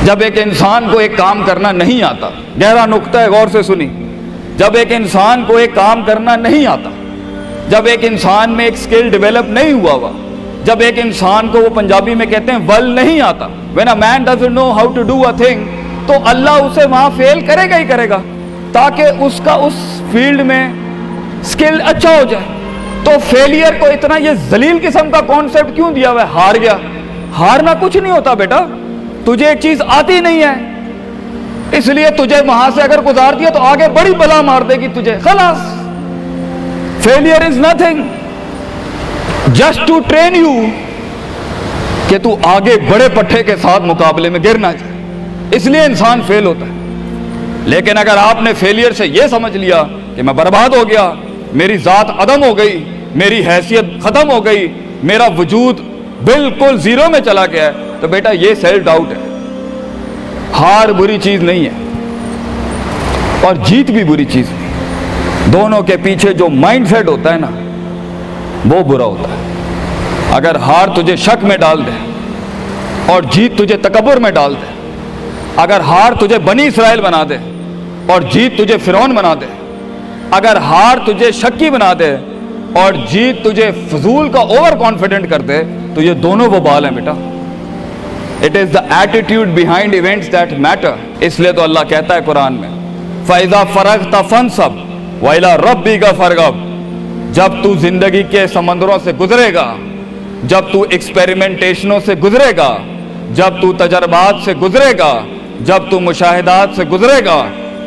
जब एक इंसान को एक काम करना नहीं आता, गहरा नुक्ता है, गौर से सुनी, जब एक इंसान को एक काम करना नहीं आता, जब एक इंसान में एक स्किल डेवलप नहीं हुआ, जब एक इंसान को, वो पंजाबी में कहते हैं, वल नहीं आता, when a man doesn't know how to do a thing, तो अल्लाह उसे वहां फेल करेगा ही करेगा, ताकि उसका उस फील्ड में स्किल अच्छा हो जाए। तो फेलियर को इतना ये जलील किस्म का कॉन्सेप्ट क्यों दिया हुआ है? हार गया। हारना कुछ नहीं होता बेटा, तुझे एक चीज आती नहीं है, इसलिए तुझे वहां से अगर गुजार दिया तो आगे बड़ी बला मार देगी तुझे, खलास। Failure is nothing, just to train you कि तू आगे बड़े पट्टे के साथ मुकाबले में गिर ना जाए, इसलिए इंसान फेल होता है। लेकिन अगर आपने फेलियर से यह समझ लिया कि मैं बर्बाद हो गया, मेरी जात अदम हो गई, मेरी हैसियत खत्म हो गई, मेरा वजूद बिल्कुल जीरो में चला गया है, तो बेटा ये सेल्फ डाउट है। हार बुरी चीज नहीं है और जीत भी बुरी चीज नहीं, दोनों के पीछे जो माइंडसेट होता है ना, वो बुरा होता है। अगर हार तुझे शक में डाल दे और जीत तुझे तकब्बुर में डाल दे, अगर हार तुझे बनी इसराइल बना दे और जीत तुझे फिरौन बना दे, अगर हार तुझे शक्की बना दे और जीत तुझे फजूल का ओवर कॉन्फिडेंट कर दे, तो ये दोनों वो बाल हैं बेटा। It is the attitude behind events that matter. इसलिए तो अल्लाह कहता है कुरान में, फैजा फरगता फनसब वइला रब्बिका फरगब। जब तू जिंदगी के समंदरों से गुजरेगा, जब तू एक्सपेरिमेंटेशनों से गुजरेगा, जब तू तजर्बात से गुजरेगा, जब तू मुशाहिदात से गुजरेगा,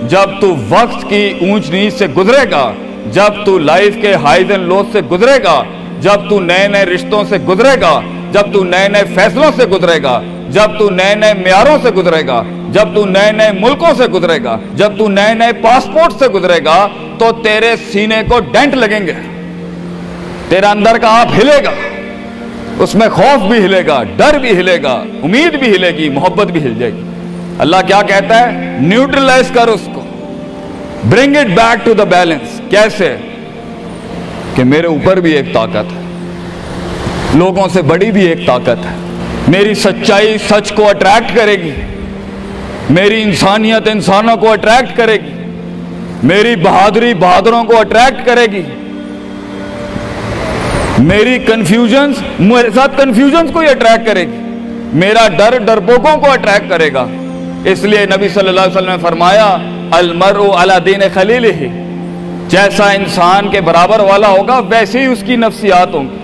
जब तू वक्त की ऊंच नीच से गुजरेगा, जब तू लाइफ के हाइज एंड लोज से गुजरेगा, जब तू नए नए रिश्तों से गुजरेगा, जब तू नए नए फैसलों से गुजरेगा, जब तू नए नए म्यारों से गुजरेगा, जब तू नए नए मुल्कों से गुजरेगा, जब तू नए नए पासपोर्ट से गुजरेगा, तो तेरे सीने को डेंट लगेंगे, तेरा अंदर का आप हिलेगा, उसमें खौफ भी हिलेगा, डर भी हिलेगा, उम्मीद भी हिलेगी, मोहब्बत भी हिल जाएगी। अल्लाह क्या कहता है? न्यूट्रलाइज कर उसको, bring it back to the balance. कैसे? कि मेरे ऊपर भी एक ताकत है, लोगों से बड़ी भी एक ताकत है, मेरी सच्चाई सच को अट्रैक्ट करेगी, मेरी इंसानियत इंसानों को अट्रैक्ट करेगी, मेरी बहादुरी बहादुरों को अट्रैक्ट करेगी, मेरी कंफ्यूजन्स मेरे साथ कंफ्यूजन्स को ही अट्रैक्ट करेगी, मेरा डर डरपोकों को अट्रैक्ट करेगा। इसलिए नबी सल्लल्लाहु अलैहि वसल्लम ने फरमाया, अलमरउ अला दीन खलीलिही, जैसा इंसान के बराबर वाला होगा वैसे ही उसकी नफ्सियात होंगी।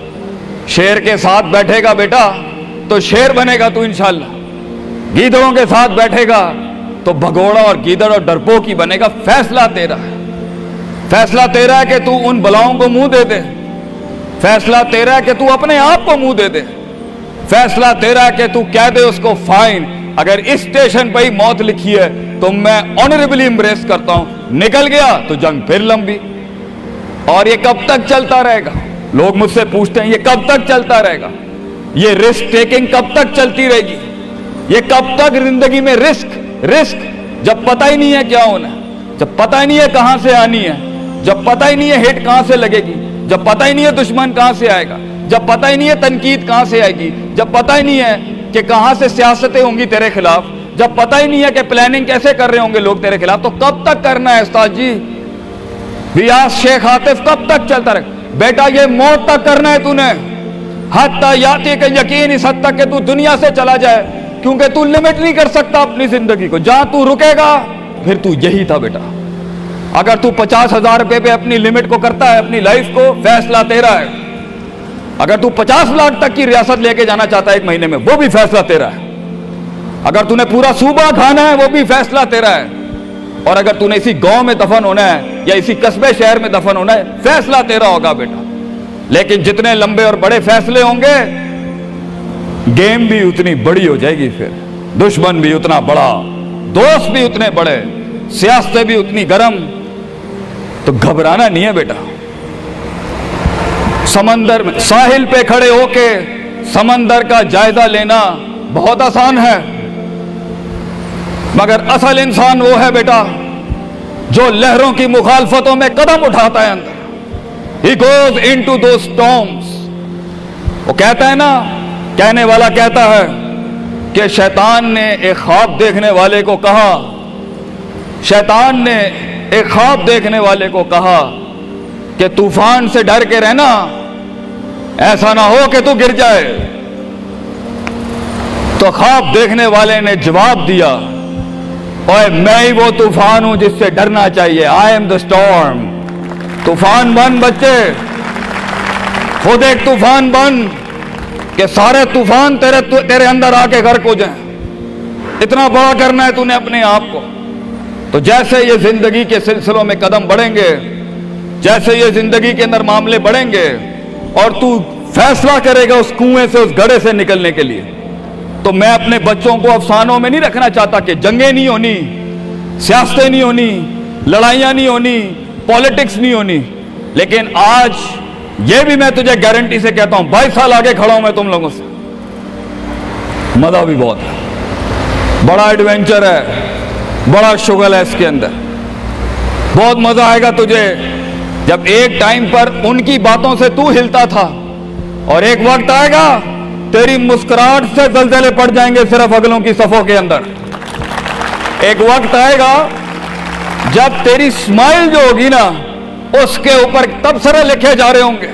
शेर के साथ बैठेगा बेटा तो शेर बनेगा तू इंशाअल्लाह, गीदड़ों के साथ बैठेगा तो भगोड़ा और गीदड़ और डरपोक ही बनेगा। फैसला तेरा है, फैसला तेरा है कि तू उन बलाओं को मुंह दे दे, फैसला तेरा है कि तू अपने आप को मुंह दे दे, फैसला तेरा है कि तू कह दे उसको फाइन, अगर इस स्टेशन पर ही मौत लिखी है तो मैं ऑनरेबली एम्ब्रेस करता हूं, निकल गया तो जंग फिर लंबी। और ये कब तक चलता रहेगा? लोग मुझसे पूछते हैं ये कब तक चलता रहेगा, ये रिस्क टेकिंग कब तक चलती रहेगी, ये कब तक जिंदगी में रिस्क जब पता ही नहीं है क्या होना है, जब पता ही नहीं है कहां से आनी है, जब पता ही नहीं है हिट कहां से लगेगी, जब पता ही नहीं है दुश्मन कहां से आएगा, जब पता ही नहीं है तनकीद कहां से आएगी, जब पता ही नहीं है कि कहां से सियासतें होंगी तेरे खिलाफ, जब पता ही नहीं है कि प्लानिंग कैसे कर रहे होंगे लोग तेरे खिलाफ, तो कब तक करना है उस्ताद जी? रियाज शेख आतिफ, कब तक चलता रहे? बेटा ये मौत तक करना है तूने, हत्ता याती के यकीन, इस हद तक कि तू दुनिया से चला जाए, क्योंकि तू लिमिट नहीं कर सकता अपनी जिंदगी को। जहां तू रुकेगा फिर तू यही था बेटा। अगर तू 50,000 रुपए पे अपनी लिमिट को करता है, अपनी लाइफ को, फैसला तेरा है। अगर तू 50 लाख तक की रियासत लेके जाना चाहता है एक महीने में, वो भी फैसला तेरा है। अगर तूने पूरा सूबा खाना है, वो भी फैसला तेरा है। और अगर तूने इसी गांव में दफन होना है या इसी कस्बे शहर में दफन होना है, फैसला तेरा होगा बेटा। लेकिन जितने लंबे और बड़े फैसले होंगे, गेम भी उतनी बड़ी हो जाएगी, फिर दुश्मन भी उतना बड़ा, दोस्त भी उतने बड़े, सियासतें भी उतनी गर्म। तो घबराना नहीं है बेटा। समंदर में साहिल पे खड़े होके समंदर का जायजा लेना बहुत आसान है, मगर असल इंसान वो है बेटा जो लहरों की मुखालफतों में कदम उठाता है अंदर। He goes into those storms। वो कहता है ना, कहने वाला कहता है कि शैतान ने एक ख्वाब देखने वाले को कहा, शैतान ने एक ख्वाब देखने वाले को कहा कि तूफान से डर के रहना, ऐसा ना हो कि तू गिर जाए। तो ख्वाब देखने वाले ने जवाब दिया, ओए मैं ही वो तूफान हूं जिससे डरना चाहिए। I am the storm. तूफान बन बच्चे, खुद एक तूफान बन कि सारे तूफान तेरे अंदर आके गर्क हो जाएं। इतना बड़ा करना है तूने अपने आप को। तो जैसे ये जिंदगी के सिलसिलों में कदम बढ़ेंगे, जैसे ये जिंदगी के अंदर मामले बढ़ेंगे और तू फैसला करेगा उस कुएं से, उस गड्ढे से निकलने के लिए, तो मैं अपने बच्चों को अफसानों में नहीं रखना चाहता कि जंगें नहीं होनी, सियासतें नहीं होनी, लड़ाइयां नहीं होनी, पॉलिटिक्स नहीं होनी। लेकिन आज ये भी मैं तुझे गारंटी से कहता हूं, 22 साल आगे खड़ा हूं मैं तुम लोगों से। मजा भी बहुत है, बड़ा एडवेंचर है, बड़ा शुगल है इसके अंदर। बहुत मजा आएगा तुझे जब एक टाइम पर उनकी बातों से तू हिलता था और एक वक्त आएगा तेरी मुस्कुराहट से दलदले पड़ जाएंगे सिर्फ अगलों की सफों के अंदर। एक वक्त आएगा जब तेरी स्माइल जो होगी ना, उसके ऊपर तबसरे लिखे जा रहे होंगे।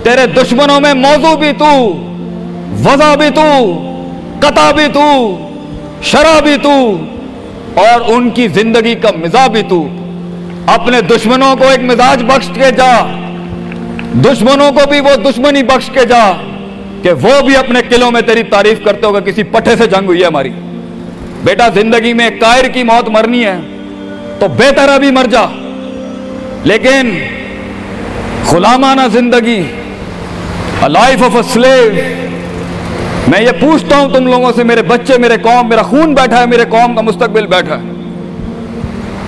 तेरे दुश्मनों में मौजू भी तू, वज़ा भी तू, कता भी तू, शरा भी तू और उनकी जिंदगी का मिजाज भी तू। अपने दुश्मनों को एक मिजाज बख्श के जा, दुश्मनों को भी वो दुश्मनी बख्श के जा कि वो भी अपने किलों में तेरी तारीफ करते होगा किसी पट्टे से जंग हुई है हमारी। बेटा जिंदगी में कायर की मौत मरनी है तो बेहतर अभी मर जा, लेकिन गुलामाना जिंदगी, a life of a slave. मैं ये पूछता हूं तुम लोगों से, मेरे बच्चे, मेरे कौम, मेरा खून बैठा है, मेरे कौम का मुस्तकबिल बैठा है,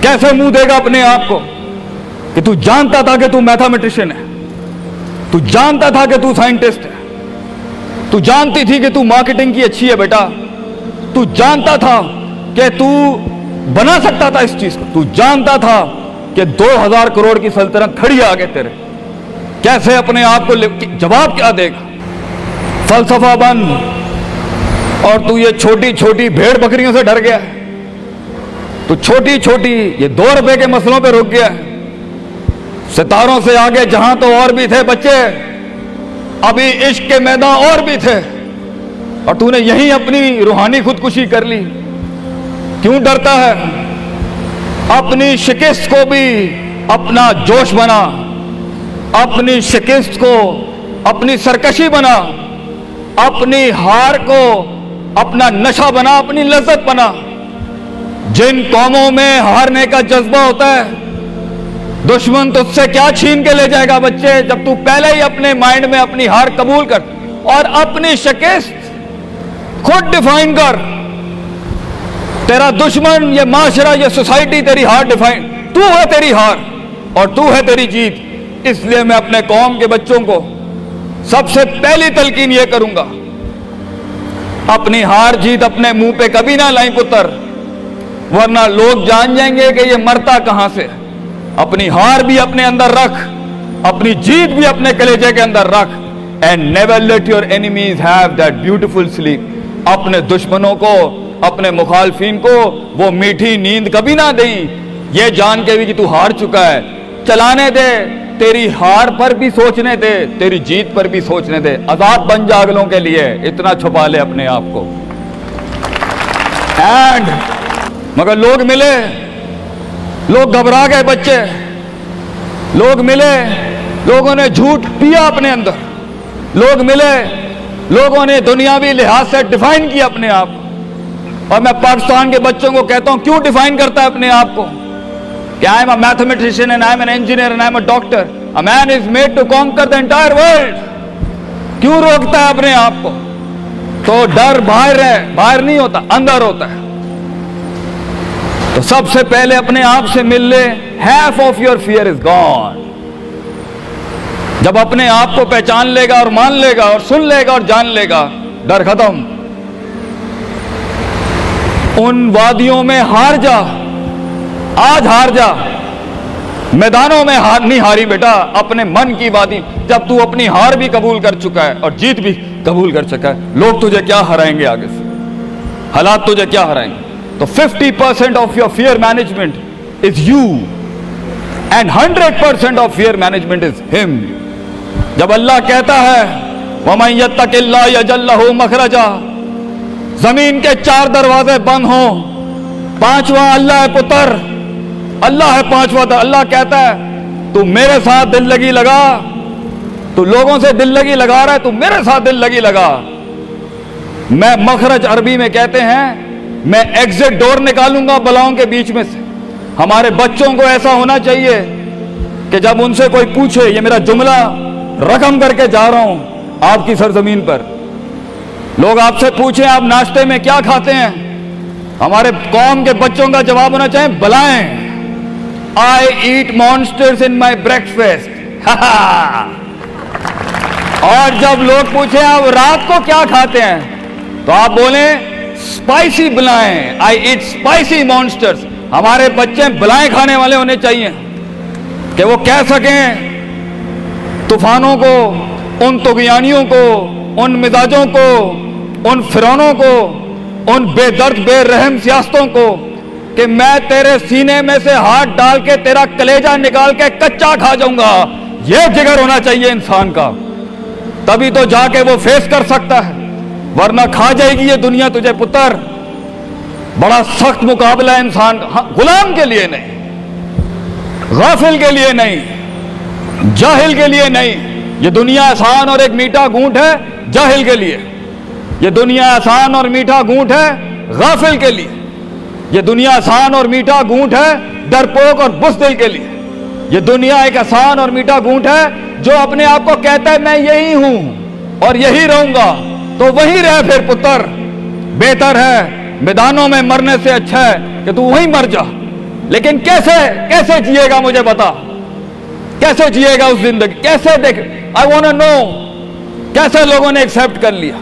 कैसे मुंह देगा अपने आप को कि तू जानता था कि तू मैथमेटिशियन है, तू जानता था कि तू साइंटिस्ट है, तू जानती थी कि तू मार्केटिंग की अच्छी है बेटा, तू जानता था कि तू बना सकता था इस चीज को, तू जानता था कि 2000 करोड़ की सल्तनत खड़ी है आगे तेरे, कैसे अपने आप को जवाब क्या देगा? फलसफा बन और तू ये छोटी छोटी भेड़ बकरियों से डर गया है, तू छोटी छोटी ये 2 रुपए के मसलों पे रुक गया है। सितारों से आगे जहां तो और भी थे बच्चे, अभी इश्क के मैदान और भी थे, और तूने यहीं अपनी रूहानी खुदकुशी कर ली। क्यों डरता है? अपनी शिकस्त को भी अपना जोश बना, अपनी शिकस्त को अपनी सरकशी बना, अपनी हार को अपना नशा बना, अपनी लज्जत बना। जिन कौमों में हारने का जज्बा होता है, दुश्मन तुझसे क्या छीन के ले जाएगा बच्चे, जब तू पहले ही अपने माइंड में अपनी हार कबूल कर और अपनी शिकस्त खुद डिफाइन कर। तेरा दुश्मन, ये माशरा, ये सोसाइटी तेरी हार डिफाइन, तू है तेरी हार और तू है तेरी जीत। इसलिए मैं अपने कौम के बच्चों को सबसे पहली तलकीन ये करूंगा, अपनी हार जीत अपने मुंह पे कभी ना लाई पुत्र, वरना लोग जान जाएंगे कि ये मरता कहां से। अपनी हार भी अपने अंदर रख, अपनी जीत भी अपने कलेजे के अंदर रख। And never let your enemies have that beautiful sleep. अपने दुश्मनों को, अपने मुखालफिन को वो मीठी नींद कभी ना दें, ये जान के भी कि तू हार चुका है। चलाने दे, तेरी हार पर भी सोचने दे, तेरी जीत पर भी सोचने दे। आजाद बन जा अगलों के लिए, इतना छुपा ले अपने आप को। एंड मगर लोग मिले, लोग घबरा गए बच्चे, लोग मिले, लोगों ने झूठ पिया अपने अंदर, लोग मिले, लोगों ने दुनियावी लिहाज से डिफाइन किया अपने आप। और मैं पाकिस्तान के बच्चों को कहता हूं, क्यों डिफाइन करता है अपने आप को कि I am a mathematician and I am an engineer and I am a doctor. A man is made to conquer the entire world. क्यों रोकता है अपने आप को? तो डर बाहर है, बाहर नहीं होता, अंदर होता है। तो सबसे पहले अपने आप से मिल ले, half of your fear is gone। जब अपने आप को पहचान लेगा और मान लेगा और सुन लेगा और जान लेगा, डर खत्म। उन वादियों में हार जा, आज हार जा। मैदानों में हार नहीं हारी बेटा, अपने मन की वादी। जब तू अपनी हार भी कबूल कर चुका है और जीत भी कबूल कर चुका है, लोग तुझे क्या हराएंगे आगे से? हालात तुझे क्या हराएंगे। तो 50% of your fear management is you and 100% of fear management is him. जब अल्लाह कहता है वमन यत्तकिल्लाह यजअल लहू मखरजा, जमीन के 4 दरवाजे बंद हो, 5वां अल्लाह है पुत्र, अल्लाह है 5वां। अल्लाह कहता है तू मेरे साथ दिल लगी लगा, तू लोगों से दिल लगी लगा रहा है, तू मेरे साथ दिल लगी लगा। मैं मखरज अरबी में कहते हैं मैं एग्जिट डोर निकालूंगा बलाओं के बीच में से। हमारे बच्चों को ऐसा होना चाहिए कि जब उनसे कोई पूछे, ये मेरा जुमला रकम करके जा रहा हूं आपकी सरजमीन पर, लोग आपसे पूछें आप नाश्ते में क्या खाते हैं, हमारे कौम के बच्चों का जवाब होना चाहिए बलाएं, आई ईट मॉन्स्टर्स इन माई ब्रेकफास्ट। और जब लोग पूछे आप रात को क्या खाते हैं, तो आप बोले स्पाइसी बलाएं, आई ईट स्पाइसी मॉन्स्टर्स। हमारे बच्चे बलाएं खाने वाले होने चाहिए कि वो कह सकें तूफानों को, उन तुगयानियों को, उन मिजाजों को, उन फिरौनों को, उन बेदर्द बेरहम सियासतों को कि मैं तेरे सीने में से हाथ डाल के तेरा कलेजा निकाल के कच्चा खा जाऊंगा। यह जिगर होना चाहिए इंसान का, तभी तो जाके वो फेस कर सकता है, वरना खा जाएगी ये दुनिया तुझे पुत्र। बड़ा सख्त मुकाबला है इंसान का, गुलाम के लिए नहीं, गाफिल के लिए नहीं, जाहिल के लिए नहीं। ये दुनिया आसान और एक मीठा घूंट है जाहिल के लिए, ये दुनिया आसान और मीठा घूंट है गाफिल के लिए, ये दुनिया आसान और मीठा घूंट है डरपोक और बुज़दिल के लिए। ये दुनिया एक आसान और मीठा घूंट है जो अपने आप को कहता है मैं यही हूं और यही रहूंगा, तो वही रह फिर पुत्र। बेहतर है मैदानों में मरने से अच्छा है कि तू वहीं मर जा। लेकिन कैसे कैसे जिएगा मुझे बता, कैसे जिएगा उस जिंदगी, कैसे देख, आई वांट टू नो कैसे लोगों ने एक्सेप्ट कर लिया।